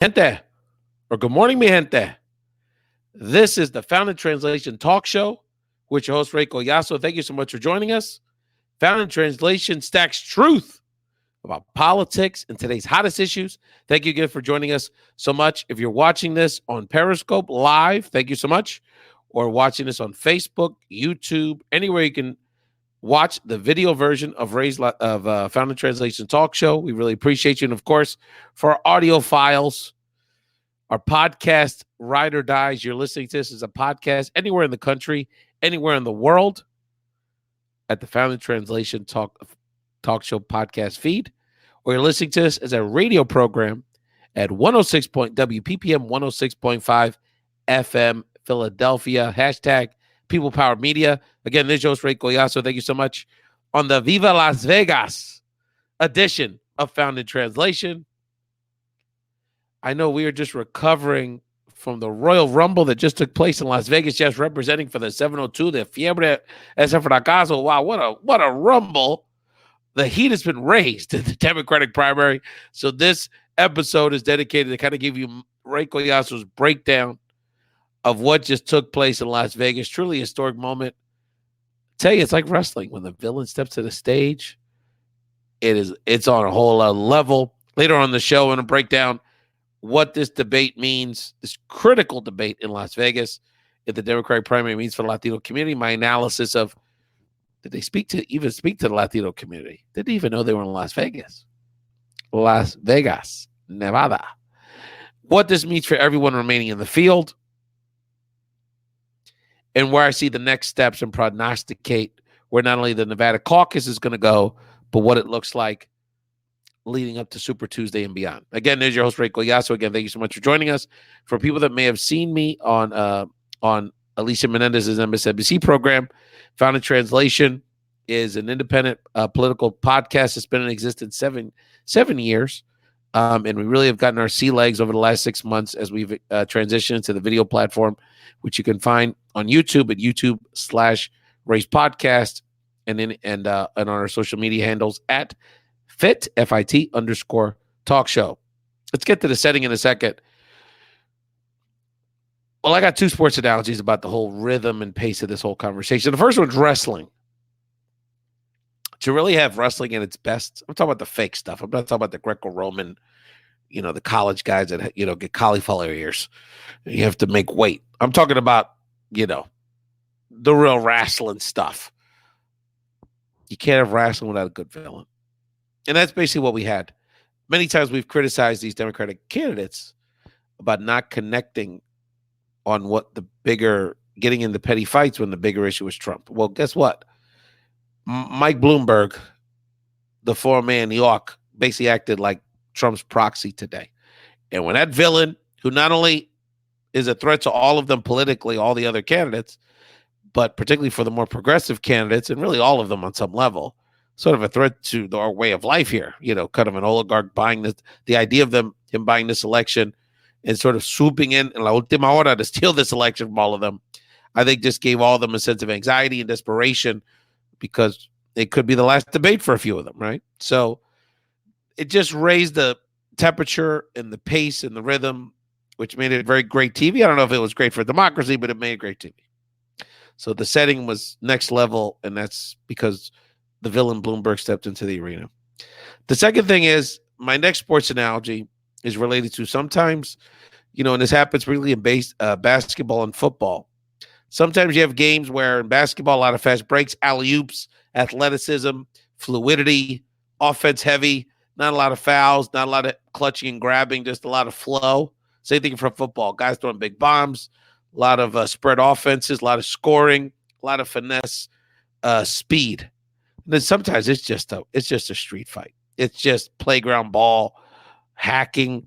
Gente, or good morning, mi gente. This is the Found in Translation Talk Show with your host, Ray Collazo. Thank you so much for joining us. Found in Translation stacks truth about politics and today's hottest issues. Thank you again for joining us so much. If you're watching this on Periscope live, thank you so much. Or watching this on Facebook, YouTube, anywhere you can watch the video version of Found in Translation Talk Show. We really appreciate you. And of course, for our audio files, our podcast, Ride or Dies, you're listening to this as a podcast anywhere in the country, anywhere in the world, at the Found in Translation Talk Show podcast feed, or you're listening to this as a radio program at WPPM 106.5 FM Philadelphia. Hashtag People Power Media. Again, this is your host, Ray Collazo. Thank you so much. On the Viva Las Vegas edition of Found in Translation. I know we are just recovering from the Royal Rumble that just took place in Las Vegas, just representing for the 702, the Fiebre ese fracaso. Wow, what a rumble. The heat has been raised in the Democratic primary. So this episode is dedicated to kind of give you Ray Collazo's breakdown of what just took place in Las Vegas. Truly a historic moment. Tell you, it's like wrestling. When the villain steps to the stage, it's on a whole other level. Later on the show, I'm going to break down what this debate means, this critical debate in Las Vegas, if the Democratic primary means for the Latino community. My analysis of, did they even speak to the Latino community? Didn't even know they were in Las Vegas. Las Vegas, Nevada. What this means for everyone remaining in the field, and where I see the next steps and prognosticate where not only the Nevada caucus is going to go, but what it looks like leading up to Super Tuesday and beyond. Again, there's your host, Ray Collazo. Again, thank you so much for joining us. For people that may have seen me on Alicia Menendez's MSNBC program, Found in Translation is an independent political podcast that's been in existence seven years. And we really have gotten our sea legs over the last 6 months as we've transitioned to the video platform, which you can find on YouTube at YouTube/Ray's Podcast and on our social media handles at FIT _talk show. Let's get to the setting in a second. Well, I got two sports analogies about the whole rhythm and pace of this whole conversation. The first one's wrestling. To really have wrestling at its best, I'm talking about the fake stuff. I'm not talking about the Greco-Roman, the college guys that, get cauliflower ears. You have to make weight. I'm talking about, the real wrestling stuff. You can't have wrestling without a good villain. And that's basically what we had. Many times we've criticized these Democratic candidates about not connecting on what getting into petty fights when the bigger issue was Trump. Well, guess what? Mike Bloomberg, the former mayor in New York, basically acted like Trump's proxy today. And when that villain, who not only is a threat to all of them politically, all the other candidates, but particularly for the more progressive candidates, and really all of them on some level, sort of a threat to our way of life here, kind of an oligarch buying the idea of him buying this election and sort of swooping in la última hora to steal this election from all of them, I think just gave all of them a sense of anxiety and desperation because it could be the last debate for a few of them, right? So it just raised the temperature and the pace and the rhythm, which made it very great TV. I don't know if it was great for democracy, but it made great TV. So the setting was next level, and that's because the villain Bloomberg stepped into the arena. The second thing is, my next sports analogy is related to sometimes, and this happens really in basketball and football. Sometimes you have games where in basketball, a lot of fast breaks, alley-oops, athleticism, fluidity, offense heavy, not a lot of fouls, not a lot of clutching and grabbing, just a lot of flow. Same thing for football. Guys throwing big bombs, a lot of spread offenses, a lot of scoring, a lot of finesse, speed. And then sometimes it's just a street fight. It's just playground ball, hacking.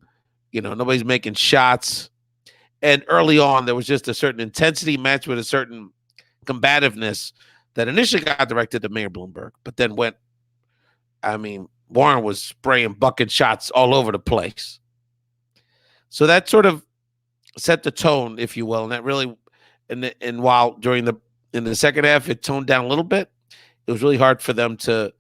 Nobody's making shots. And early on, there was just a certain intensity matched with a certain combativeness that initially got directed to Mayor Bloomberg, but then Warren was spraying bucket shots all over the place. So that sort of set the tone, if you will, and that really, and while in the second half it toned down a little bit, it was really hard for them to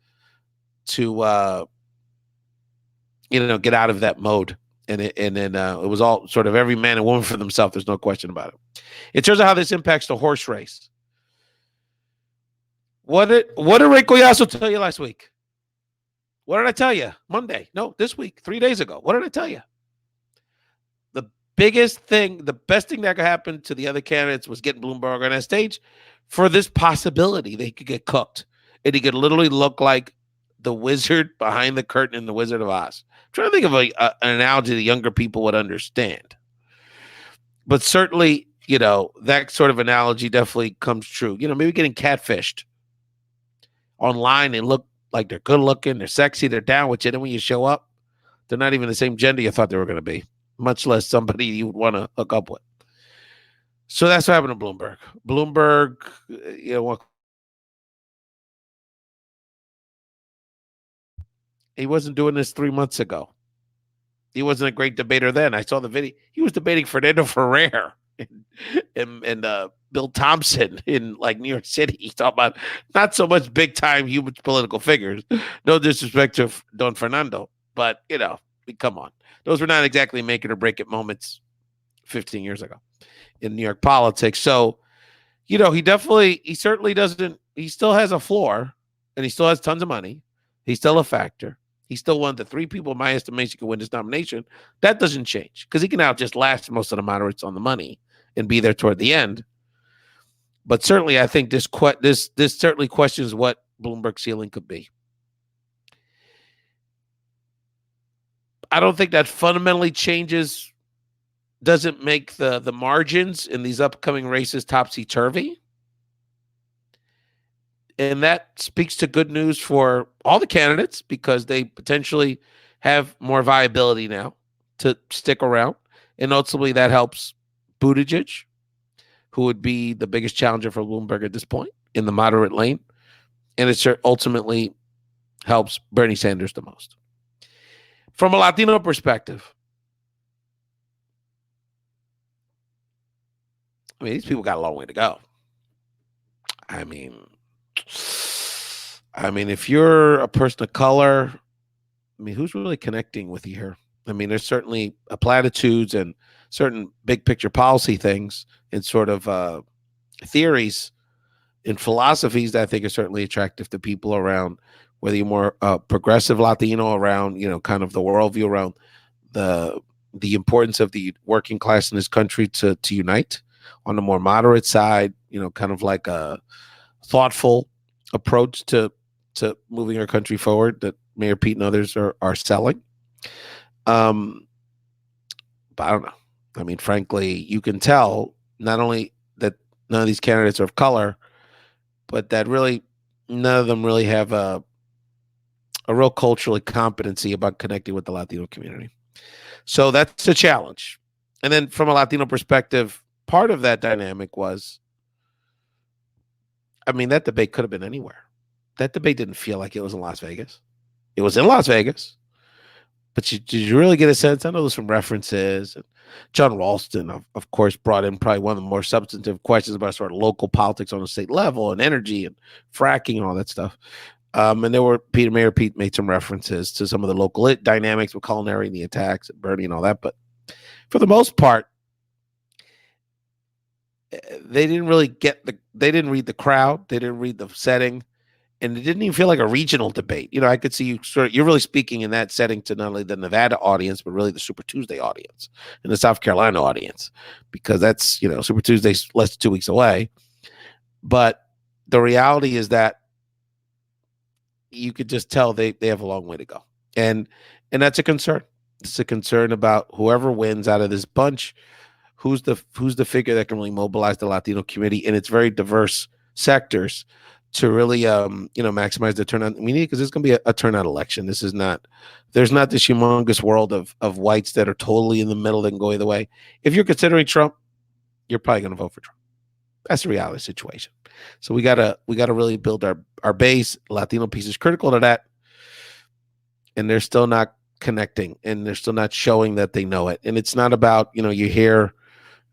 get out of that mode. And then it was all sort of every man and woman for themselves. There's no question about it. In terms of how this impacts the horse race, what did Ray Collazo tell you last week? What did I tell you? Monday? No, this week, 3 days ago. What did I tell you? The biggest thing, the best thing that could happen to the other candidates was getting Bloomberg on that stage for this possibility that he could get cooked. And he could literally look like the wizard behind the curtain in The Wizard of Oz. I'm trying to think of an analogy that younger people would understand. But certainly, that sort of analogy definitely comes true. Maybe getting catfished online. They look like they're good looking, they're sexy, they're down with you. And then when you show up, they're not even the same gender you thought they were going to be, much less somebody you would want to hook up with. So that's what happened to Bloomberg. Bloomberg, he wasn't doing this 3 months ago. He wasn't a great debater then. I saw the video. He was debating Fernando Ferrer and Bill Thompson in New York City. He's talking about not so much big time huge political figures. No disrespect to Don Fernando, but come on, those were not exactly make it or break it moments 15 years ago in New York politics. So, he certainly doesn't. He still has a floor, and he still has tons of money. He's still a factor. He's still one of the 3 people, in my estimation, can win this nomination. That doesn't change because he can now just last most of the moderates on the money and be there toward the end. But certainly, I think this certainly questions what Bloomberg's ceiling could be. I don't think that fundamentally doesn't make the margins in these upcoming races topsy-turvy. And that speaks to good news for all the candidates because they potentially have more viability now to stick around. And ultimately, that helps Buttigieg, who would be the biggest challenger for Bloomberg at this point in the moderate lane. And it ultimately helps Bernie Sanders the most. From a Latino perspective, these people got a long way to go. I mean, if you're a person of color, who's really connecting with you here? There's certainly platitudes and certain big picture policy things and sort of theories and philosophies that I think are certainly attractive to people around whether you're more progressive Latino around, kind of the worldview around the importance of the working class in this country to unite. On the more moderate side, kind of like a thoughtful approach to moving our country forward that Mayor Pete and others are selling. But I don't know. Frankly, you can tell not only that none of these candidates are of color, but that really none of them really have a real cultural competency about connecting with the Latino community. So that's a challenge. And then from a Latino perspective, part of that dynamic was, that debate could have been anywhere. That debate didn't feel like it was in Las Vegas. It was in Las Vegas. But did you really get a sense? I know there's some references. And John Ralston, of course, brought in probably one of the more substantive questions about sort of local politics on the state level and energy and fracking and all that stuff. And there were Mayor Pete made some references to some of the local dynamics with culinary and the attacks and Bernie and all that. But for the most part, they didn't really they didn't read the crowd. They didn't read the setting. And it didn't even feel like a regional debate. I could see you're really speaking in that setting to not only the Nevada audience, but really the Super Tuesday audience and the South Carolina audience, because that's, Super Tuesday's less than 2 weeks away. But the reality is that you could just tell they have a long way to go. And that's a concern. It's a concern about whoever wins out of this bunch, who's the figure that can really mobilize the Latino community in its very diverse sectors to really, maximize the turnout we need, because it's going to be a turnout election. There's not this humongous world of whites that are totally in the middle that can go either way. If you're considering Trump, you're probably going to vote for Trump. That's the reality situation. So we gotta really build our base. Latino piece is critical to that, and they're still not connecting, and they're still not showing that they know it. And it's not about, you hear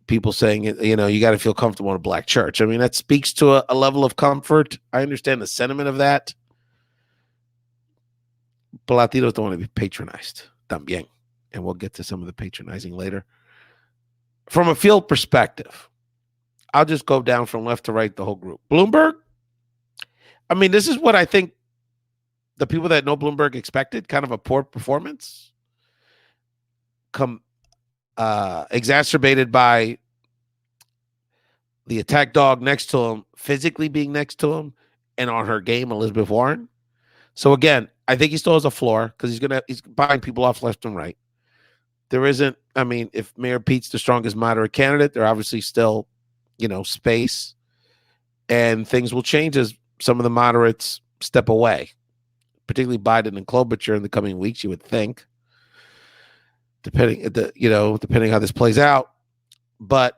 people saying, you got to feel comfortable in a black church. That speaks to a level of comfort. I understand the sentiment of that, but Latinos don't want to be patronized. También. and we'll get to some of the patronizing later. From a field perspective, I'll just go down from left to right, the whole group. Bloomberg, I mean, this is what I think the people that know Bloomberg expected, kind of a poor performance, exacerbated by the attack dog next to him, physically being next to him, and on her game, Elizabeth Warren. So again, I think he still has a floor because he's buying people off left and right. There isn't, I mean, if Mayor Pete's the strongest moderate candidate, there obviously still, space, and things will change as some of the moderates step away, particularly Biden and Klobuchar in the coming weeks, you would think, depending how this plays out. But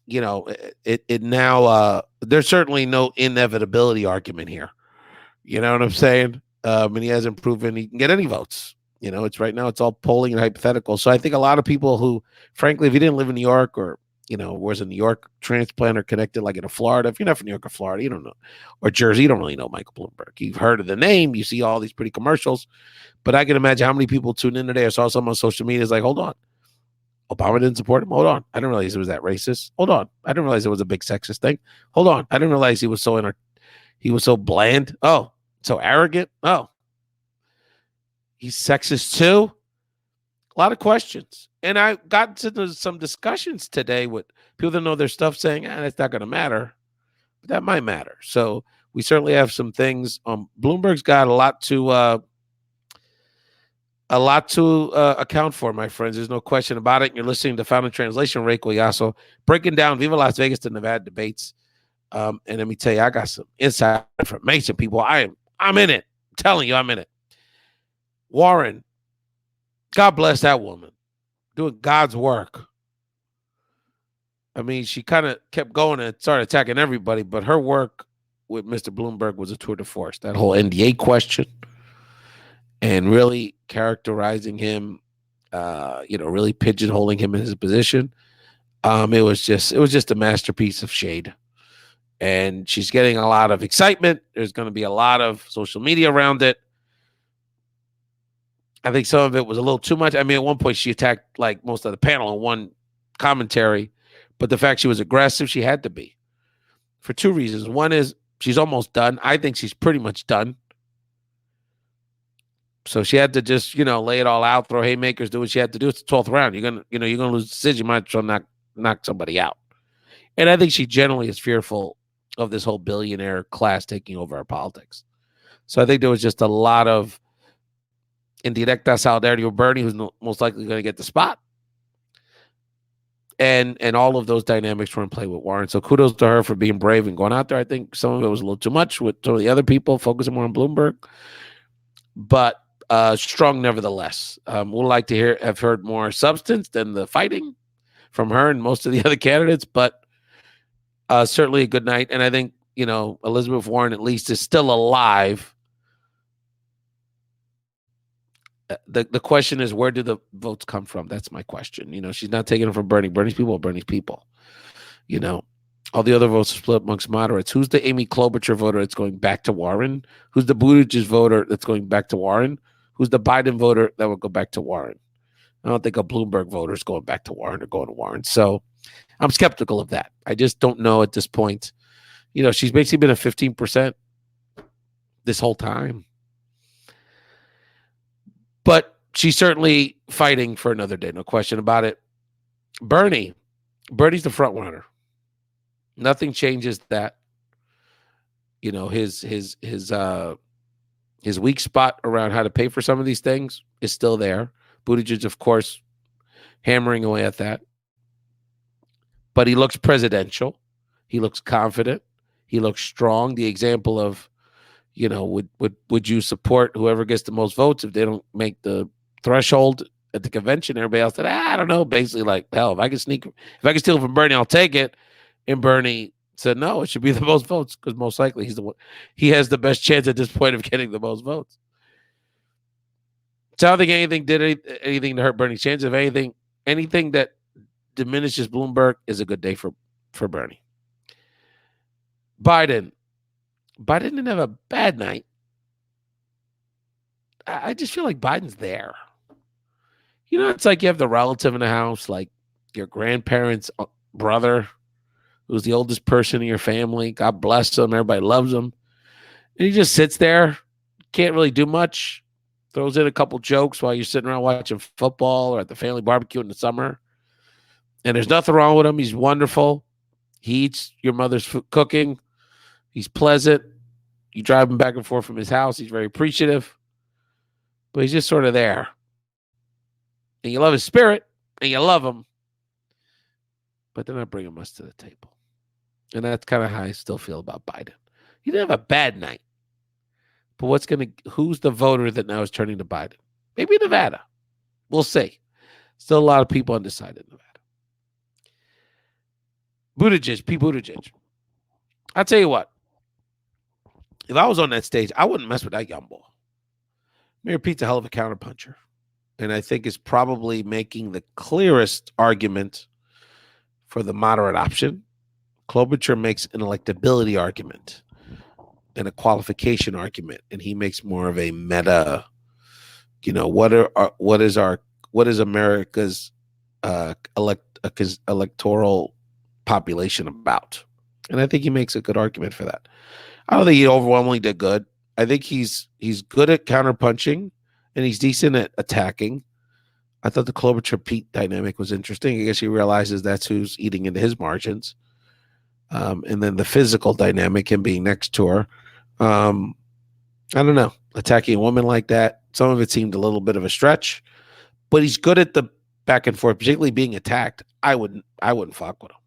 it now there's certainly no inevitability argument here. You know what I'm saying? And he hasn't proven he can get any votes. It's right now, it's all polling and hypothetical. So I think a lot of people who, frankly, if you didn't live in New York or, was a New York transplant or connected like in Florida, if you're not from New York or Florida, you don't know, or Jersey, you don't really know Michael Bloomberg. You've heard of the name, you see all these pretty commercials, but I can imagine how many people tuned in today or saw some on social media is like, hold on, Obama didn't support him? Hold on. I didn't realize it was that racist. Hold on. I didn't realize it was a big sexist thing. Hold on. I didn't realize he was so bland. Oh, so arrogant. Oh, he's sexist too. A lot of questions. And I got into some discussions today with people that know their stuff saying, that's not going to matter. But that might matter. So we certainly have some things. Bloomberg's got a lot to account for, my friends. There's no question about it. You're listening to Found in Translation, Ray Collazo, breaking down Viva Las Vegas to Nevada debates. And let me tell you, I got some inside information, people. I'm in it. I'm telling you, I'm in it. Warren, God bless that woman, doing God's work. I mean, she kind of kept going and started attacking everybody, but her work with Mr. Bloomberg was a tour de force. That whole NDA question and really characterizing him, really pigeonholing him in his position. It was just a masterpiece of shade. And she's getting a lot of excitement. There's going to be a lot of social media around it. I think some of it was a little too much. I mean, at one point she attacked like most of the panel in one commentary, but the fact she was aggressive, she had to be for two reasons. One is she's almost done. I think she's pretty much done. So she had to just, lay it all out, throw haymakers, do what she had to do. It's the 12th round. You're gonna lose the decision. You might as well knock somebody out. And I think she generally is fearful of this whole billionaire class taking over our politics. So I think there was just a lot of indirecta solidarity with Bernie, who's most likely going to get the spot. And all of those dynamics were in play with Warren. So kudos to her for being brave and going out there. I think some of it was a little too much with some of the other people focusing more on Bloomberg. But strong nevertheless. We'll like to have heard more substance than the fighting from her and most of the other candidates, but certainly a good night. And I think, Elizabeth Warren at least is still alive. The question is, where do the votes come from? That's my question. She's not taking them from Bernie. Bernie's people are Bernie's people. All the other votes are split amongst moderates. Who's the Amy Klobuchar voter that's going back to Warren? Who's the Buttigieg voter that's going back to Warren? Who's the Biden voter that will go back to Warren? I don't think a Bloomberg voter is going back to Warren or going to Warren. So I'm skeptical of that. I just don't know at this point. She's basically been at 15% this whole time. But she's certainly fighting for another day, no question about it. Bernie's the front runner. Nothing changes that. His weak spot around how to pay for some of these things is still there. Buttigieg, of course, hammering away at that. But he looks presidential. He looks confident. He looks strong. The example of, would you support whoever gets the most votes if they don't make the threshold at the convention? Everybody else said, I don't know. Basically, like, hell, if I can steal from Bernie, I'll take it. And Bernie said, no, it should be the most votes because most likely he's the one. He has the best chance at this point of getting the most votes. So I don't think anything did anything to hurt Bernie's chance. If anything that diminishes Bloomberg is a good day for Bernie. Biden didn't have a bad night. I just feel like Biden's there. It's like you have the relative in the house, like your grandparents' brother, who's the oldest person in your family. God bless him. Everybody loves him. And he just sits there, can't really do much, throws in a couple jokes while you're sitting around watching football or at the family barbecue in the summer. And there's nothing wrong with him. He's wonderful. He eats your mother's cooking. He's pleasant. You drive him back and forth from his house. He's very appreciative. But he's just sort of there. And you love his spirit, and you love him. But they're not bringing much to the table. And that's kind of how I still feel about Biden. He didn't have a bad night. But who's the voter that now is turning to Biden? Maybe Nevada. We'll see. Still a lot of people undecided in Nevada. Pete Buttigieg. I'll tell you what. If I was on that stage, I wouldn't mess with that young boy. Mayor Pete's a hell of a counterpuncher. And I think is probably making the clearest argument for the moderate option. Klobuchar makes an electability argument and a qualification argument, and he makes more of a meta. What is America's electoral population about? And I think he makes a good argument for that. I don't think he overwhelmingly did good. I think he's good at counterpunching, and he's decent at attacking. I thought the Klobuchar-Pete dynamic was interesting. I guess he realizes that's who's eating into his margins. And then the physical dynamic, him being next to her. I don't know. Attacking a woman like that, some of it seemed a little bit of a stretch. But he's good at the back and forth, particularly being attacked. I wouldn't fuck with him.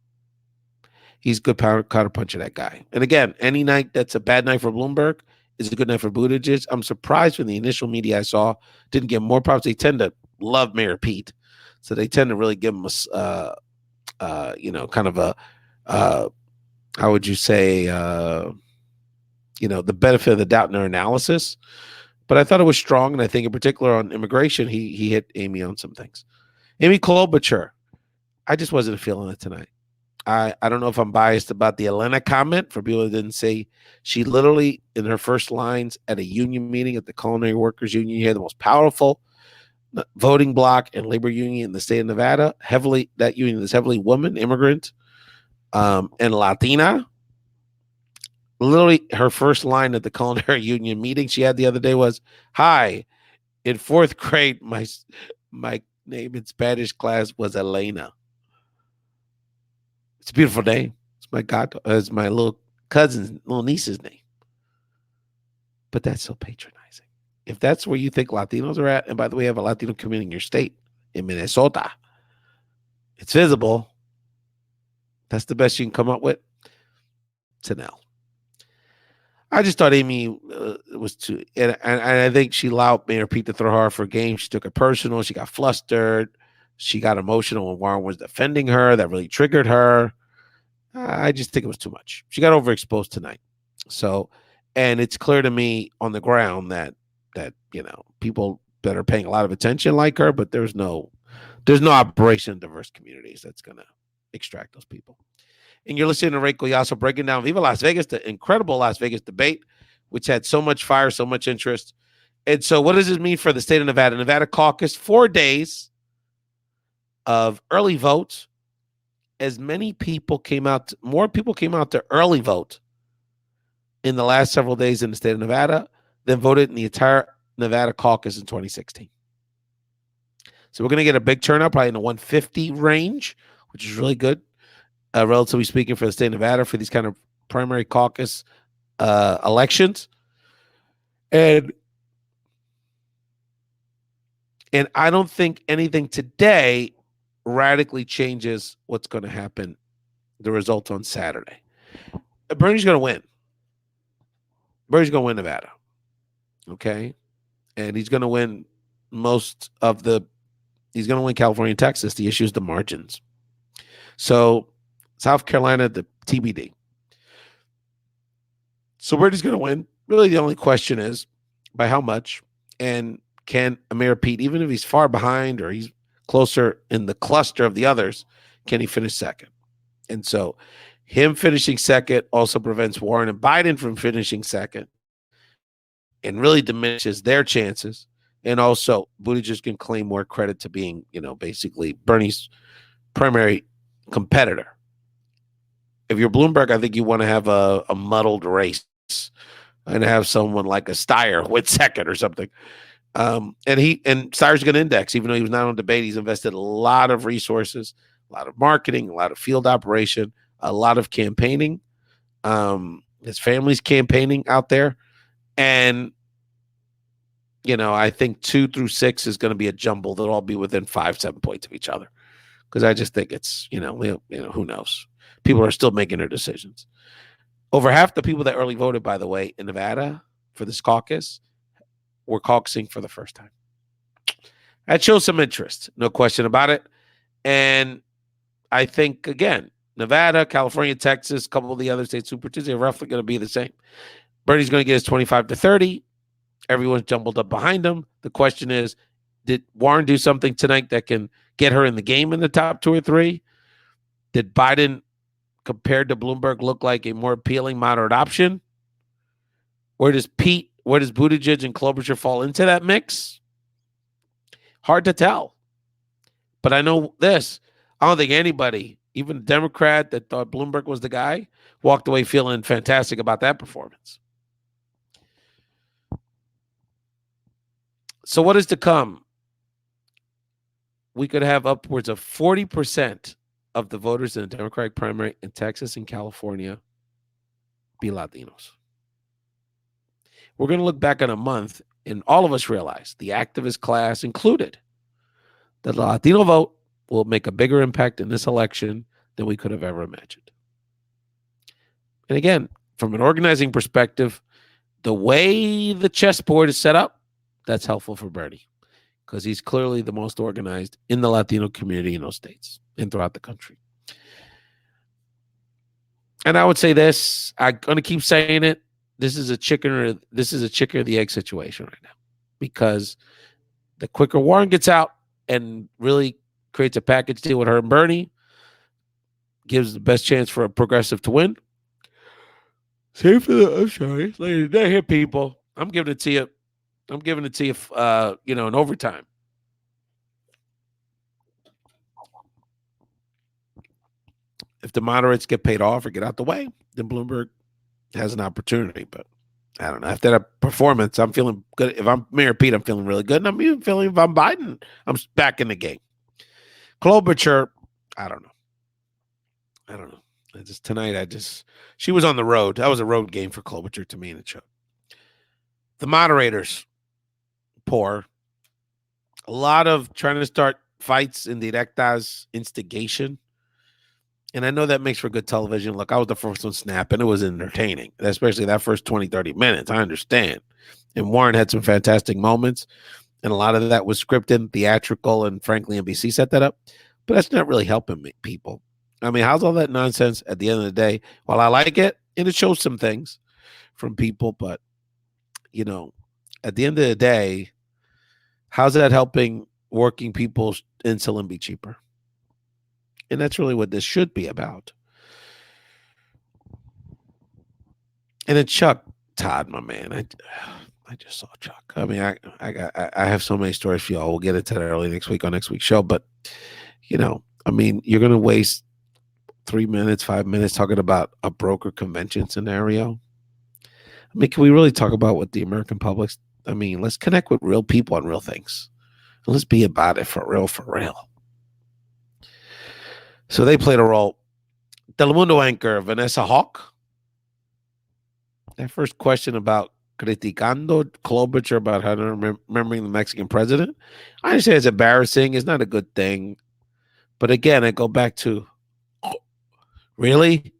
He's good counterpuncher, that guy. And again, any night that's a bad night for Bloomberg is a good night for Buttigieg. I'm surprised when the initial media I saw didn't get more props. They tend to love Mayor Pete, so they tend to really give him kind of a how would you say the benefit of the doubt in their analysis. But I thought it was strong, and I think in particular on immigration, he hit Amy on some things. Amy Klobuchar, I just wasn't feeling it tonight. I don't know if I'm biased about the Elena comment for people that didn't say she literally in her first lines at a union meeting at the Culinary Workers Union here, the most powerful voting bloc and labor union in the state of Nevada. That union is heavily woman, immigrant, and Latina. Literally her first line at the Culinary Union meeting she had the other day was, "Hi, in fourth grade, my name in Spanish class was Elena." It's a beautiful name. It's my little niece's name. But that's so patronizing. If that's where you think Latinos are at, and by the way, you have a Latino community in your state, in Minnesota, it's visible. That's the best you can come up with. It's an L. I just thought Amy was too, and I think she allowed Mayor Pete to throw her for a game. She took it personal. She got flustered. She got emotional when Warren was defending her. That really triggered her. I just think it was too much. She got overexposed tonight. So, and it's clear to me on the ground that people that are paying a lot of attention like her, but there's no operation in diverse communities that's going to extract those people. And you're listening to Ray Collazo breaking down Viva Las Vegas, the incredible Las Vegas debate, which had so much fire, so much interest. And so what does this mean for the state of Nevada? Nevada caucus, 4 days of early votes. More people came out to early vote in the last several days in the state of Nevada than voted in the entire Nevada caucus in 2016. So we're going to get a big turnout, probably in the 150 range, which is really good, relatively speaking, for the state of Nevada for these kind of primary caucus elections. And I don't think anything today radically changes what's going to happen, the result on Saturday. Bernie's going to win. Bernie's going to win Nevada. Okay? And he's going to win he's going to win California and Texas. The issue is the margins. So South Carolina, the TBD. So Bernie's going to win. Really, the only question is by how much, and can Mayor Pete, even if he's far behind or he's closer in the cluster of the others, can he finish second? And so him finishing second also prevents Warren and Biden from finishing second and really diminishes their chances. And also, Buttigieg can claim more credit to being, basically Bernie's primary competitor. If you're Bloomberg, I think you want to have a muddled race and have someone like a Steyer with second or something. And Steyer's going to index, even though he was not on debate. He's invested a lot of resources, a lot of marketing, a lot of field operation, a lot of campaigning. His family's campaigning out there. And, I think 2 through 6 is going to be a jumble. They'll all be within 5-7 points of each other. Because I just think it's, who knows? People are still making their decisions. Over half the people that early voted, by the way, in Nevada for this caucus were caucusing for the first time. That shows some interest, no question about it. And I think, again, Nevada, California, Texas, a couple of the other states, Super Tuesday, are roughly going to be the same. Bernie's going to get his 25 to 30. Everyone's jumbled up behind him. The question is, did Warren do something tonight that can get her in the game in the top 2 or 3? Did Biden, compared to Bloomberg, look like a more appealing moderate option? Where does Buttigieg and Klobuchar fall into that mix? Hard to tell. But I know this. I don't think anybody, even a Democrat that thought Bloomberg was the guy, walked away feeling fantastic about that performance. So what is to come? We could have upwards of 40% of the voters in the Democratic primary in Texas and California be Latinos. We're going to look back on a month and all of us realize, the activist class included, that the Latino vote will make a bigger impact in this election than we could have ever imagined. And again, from an organizing perspective, the way the chessboard is set up, that's helpful for Bernie because he's clearly the most organized in the Latino community in those states and throughout the country. And I would say this, I'm going to keep saying it. This is a chicken or the egg situation right now, because the quicker Warren gets out and really creates a package deal with her and Bernie, gives the best chance for a progressive to win. Same for I'm sorry, ladies, here, people. I'm giving it to you. In overtime. If the moderates get paid off or get out the way, then Bloomberg has an opportunity. But I don't know. After that performance, I'm feeling good. If I'm Mayor Pete, I'm feeling really good. And I'm even feeling if I'm Biden, I'm back in the game. Klobuchar, I don't know. She was on the road. That was a road game for Klobuchar to me in the show. The moderators, poor. A lot of trying to start fights in directa's instigation. And I know that makes for good television. Look, I was the first one snapping. It was entertaining, especially that first 20, 30 minutes. I understand. And Warren had some fantastic moments. And a lot of that was scripted, theatrical, and frankly, NBC set that up. But that's not really helping people. I mean, how's all that nonsense at the end of the day? Well, I like it, and it shows some things from people. But, at the end of the day, how's that helping working people's insulin be cheaper? And that's really what this should be about. And then Chuck Todd, my man, I just saw Chuck. I mean, I have so many stories for y'all. We'll get into that early next week on next week's show. But, you're going to waste 3 minutes, 5 minutes talking about a broker convention scenario. I mean, can we really talk about what the American public's? I mean, let's connect with real people and real things. And let's be about it for real, for real. So they played a role. Telemundo anchor Vanessa Hawk. That first question about criticando Klobuchar about how remembering the Mexican president. I understand it's embarrassing. It's not a good thing. But again, I go back to, really?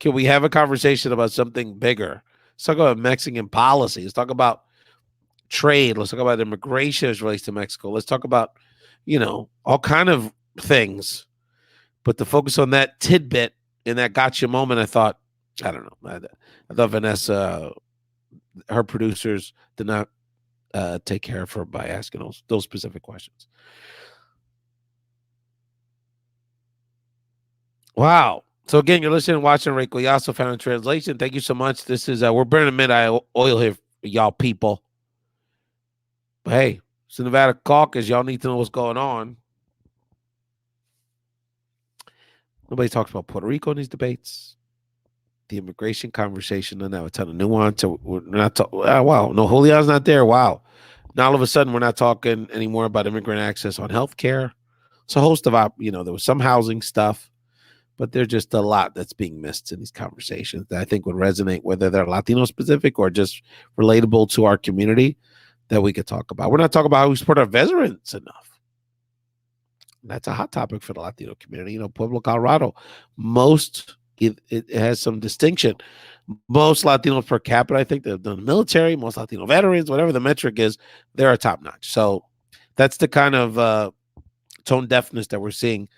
Can we have a conversation about something bigger? Let's talk about Mexican policy. Let's talk about trade. Let's talk about immigration as relates to Mexico. Let's talk about, all kind of things. But to focus on that tidbit in that gotcha moment, I thought, I don't know. I thought Vanessa, her producers did not take care of her by asking those specific questions. Wow. So again, you're listening and watching Ray Collazo, Found in Translation. Thank you so much. This is we're burning mid-eye oil here, y'all people. But hey, So Nevada caucus, y'all need to know what's going on. Nobody talks about Puerto Rico in these debates. The immigration conversation, and now a ton of nuance. We're not talking. Oh, wow, no, Julian's not there. Wow. Now all of a sudden we're not talking anymore about immigrant access on health care. It's a host of there was some housing stuff, but there's just a lot that's being missed in these conversations that I think would resonate, whether they're Latino specific or just relatable to our community, that we could talk about. We're not talking about how we support our veterans enough. That's a hot topic for the Latino community. Pueblo, Colorado, it has some distinction. Most Latinos per capita, I think, they've done the military, most Latino veterans, whatever the metric is, they're top notch. So that's the kind of tone deafness that we're seeing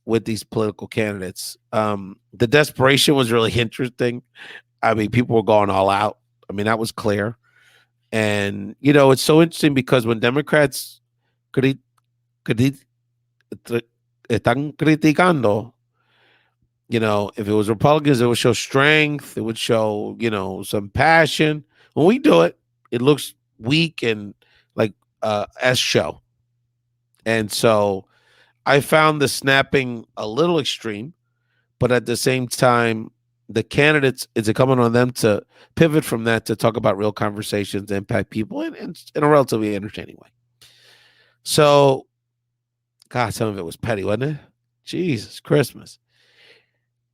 with these political candidates. The desperation was really interesting. I mean, people were going all out. I mean, that was clear. And, it's so interesting because when Democrats están criticando, if it was Republicans, it would show strength. It would show, some passion. When we do it, it looks weak and like as show. And so I found the snapping a little extreme, but at the same time, the candidates, it's incumbent on them to pivot from that to talk about real conversations, impact people in a relatively entertaining way. So, God, some of it was petty, wasn't it? Jesus, Christmas.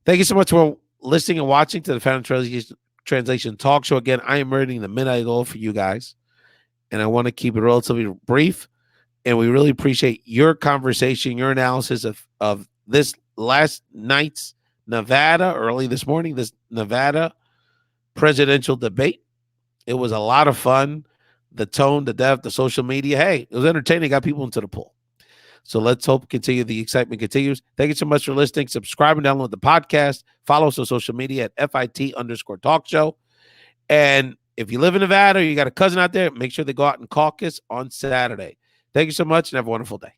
Thank you so much for listening and watching to the Final Translation Talk Show. Again, I am earning the midnight goal for you guys, and I want to keep it relatively brief. And we really appreciate your conversation, your analysis of this last night's early this morning, this Nevada presidential debate. It was a lot of fun. The tone, the depth, the social media. Hey, it was entertaining. Got people into the pool. So let's hope the excitement continues. Thank you so much for listening. Subscribe and download the podcast. Follow us on social media at FIT_talk show. And if you live in Nevada or you got a cousin out there, make sure they go out and caucus on Saturday. Thank you so much and have a wonderful day.